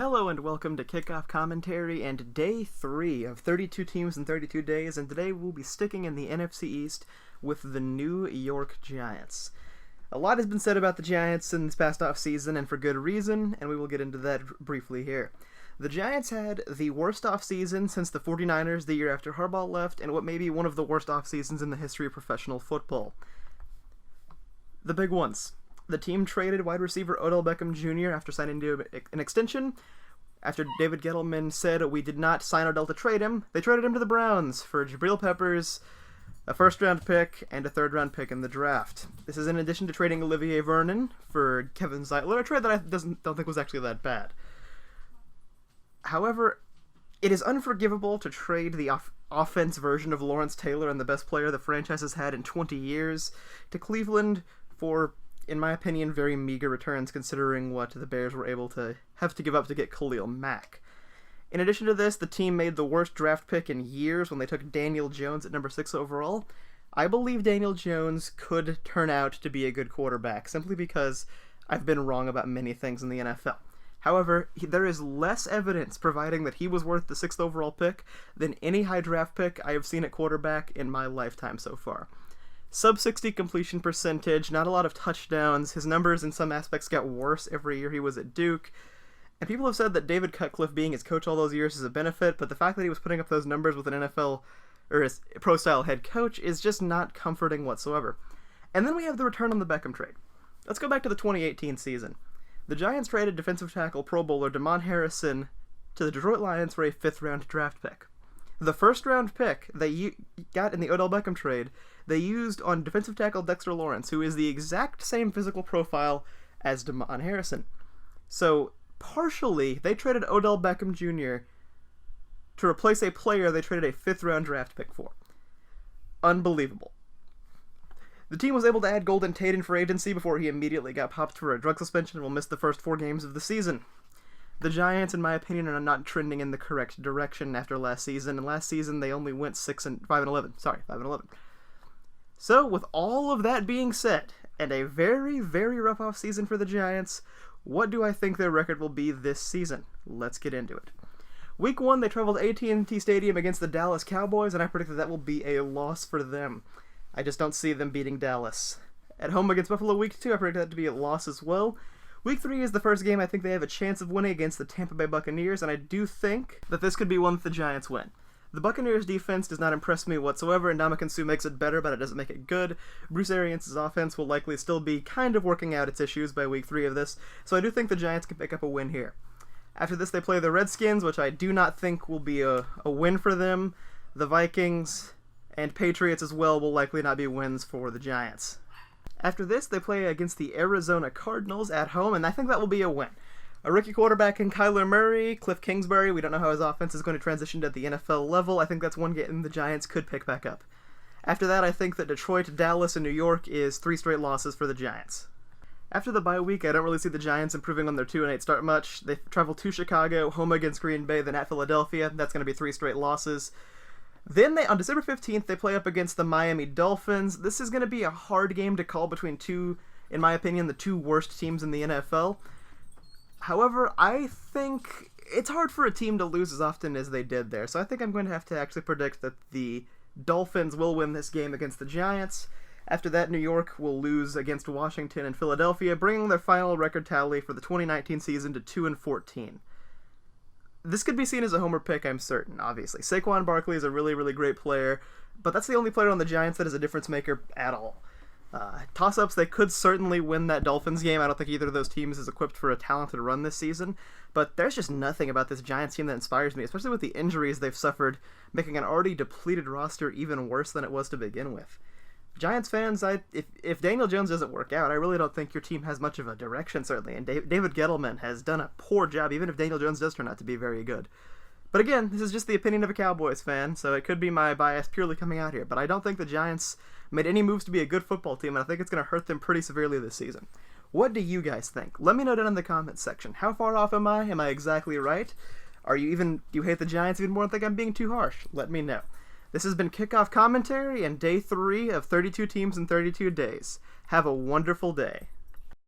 Hello and welcome to Kickoff Commentary and Day 3 of 32 teams in 32 days, and today we'll be sticking in the NFC East with the New York Giants. A lot has been said about the Giants in this past offseason, and for good reason, and we will get into that briefly here. The Giants had the worst offseason since the 49ers the year after Harbaugh left, and what may be one of the worst offseasons in the history of professional football. The big ones. The team traded wide receiver Odell Beckham Jr. after signing to an extension. After David Gettleman said we did not sign Odell to trade him, they traded him to the Browns for Jabril Peppers, a first-round pick, and a third-round pick in the draft. This is in addition to trading Olivier Vernon for Kevin Zeitler, a trade that I don't think was actually that bad. However, it is unforgivable to trade the offense version of Lawrence Taylor and the best player the franchise has had in 20 years to Cleveland for, in my opinion, very meager returns considering what the Bears were able to have to give up to get Khalil Mack. In addition to this, the team made the worst draft pick in years when they took Daniel Jones at number 6 overall. I believe Daniel Jones could turn out to be a good quarterback, simply because I've been wrong about many things in the NFL. However, there is less evidence providing that he was worth the 6th overall pick than any high draft pick I have seen at quarterback in my lifetime so far. Sub-60 completion percentage, not a lot of touchdowns. His numbers in some aspects got worse every year he was at Duke. And people have said that David Cutcliffe being his coach all those years is a benefit, but the fact that he was putting up those numbers with an NFL or his pro-style head coach is just not comforting whatsoever. And then we have the return on the Beckham trade. Let's go back to the 2018 season. The Giants traded defensive tackle Pro Bowler Damon Harrison to the Detroit Lions for a 5th-round draft pick. The first-round pick they got in the Odell Beckham trade they used on defensive tackle Dexter Lawrence, who is the exact same physical profile as Damon Harrison. So, partially, they traded Odell Beckham Jr. to replace a player they traded a 5th-round draft pick for. Unbelievable. The team was able to add Golden Tate in free agency before he immediately got popped for a drug suspension and will miss the first 4 games of the season. The Giants, in my opinion, are not trending in the correct direction after last season, and last season they only went 5-11. So, with all of that being said, and a very, very rough offseason for the Giants, what do I think their record will be this season? Let's get into it. Week 1, they traveled to AT&T Stadium against the Dallas Cowboys, and I predict that will be a loss for them. I just don't see them beating Dallas. At home against Buffalo Week 2, I predict that to be a loss as well. Week 3 is the first game I think they have a chance of winning against the Tampa Bay Buccaneers, and I do think that this could be one that the Giants win. The Buccaneers' defense does not impress me whatsoever, and Ndamukong Suh makes it better, but it doesn't make it good. Bruce Arians' offense will likely still be kind of working out its issues by week 3 of this, so I do think the Giants can pick up a win here. After this, they play the Redskins, which I do not think will be a win for them. The Vikings and Patriots as well will likely not be wins for the Giants. After this, they play against the Arizona Cardinals at home, and I think that will be a win. A rookie quarterback in Kyler Murray, Cliff Kingsbury, we don't know how his offense is going to transition at the NFL level. I think that's one game the Giants could pick back up. After that, I think that Detroit, Dallas, and New York is 3 straight losses for the Giants. After the bye week, I don't really see the Giants improving on their 2-8 start much. They travel to Chicago, home against Green Bay, then at Philadelphia. That's going to be 3 straight losses. Then, on December 15th, they play up against the Miami Dolphins. This is going to be a hard game to call between in my opinion, the 2 worst teams in the NFL. However, I think it's hard for a team to lose as often as they did there, so I think I'm going to have to actually predict that the Dolphins will win this game against the Giants. After that, New York will lose against Washington and Philadelphia, bringing their final record tally for the 2019 season to 2-14. This could be seen as a homer pick, I'm certain, obviously. Saquon Barkley is a really, really great player, but that's the only player on the Giants that is a difference maker at all. Toss-ups, they could certainly win that Dolphins game. I don't think either of those teams is equipped for a talented run this season, but there's just nothing about this Giants team that inspires me, especially with the injuries they've suffered, making an already depleted roster even worse than it was to begin with. Giants fans, if Daniel Jones doesn't work out, I really don't think your team has much of a direction, certainly, and David Gettleman has done a poor job, even if Daniel Jones does turn out to be very good. But again, this is just the opinion of a Cowboys fan, so it could be my bias purely coming out here, but I don't think the Giants made any moves to be a good football team, and I think it's going to hurt them pretty severely this season. What do you guys think? Let me know down in the comments section. How far off am I? Am I exactly right? Do you hate the Giants even more and think I'm being too harsh? Let me know. This has been Kickoff Commentary and Day 3 of 32 teams in 32 days. Have a wonderful day.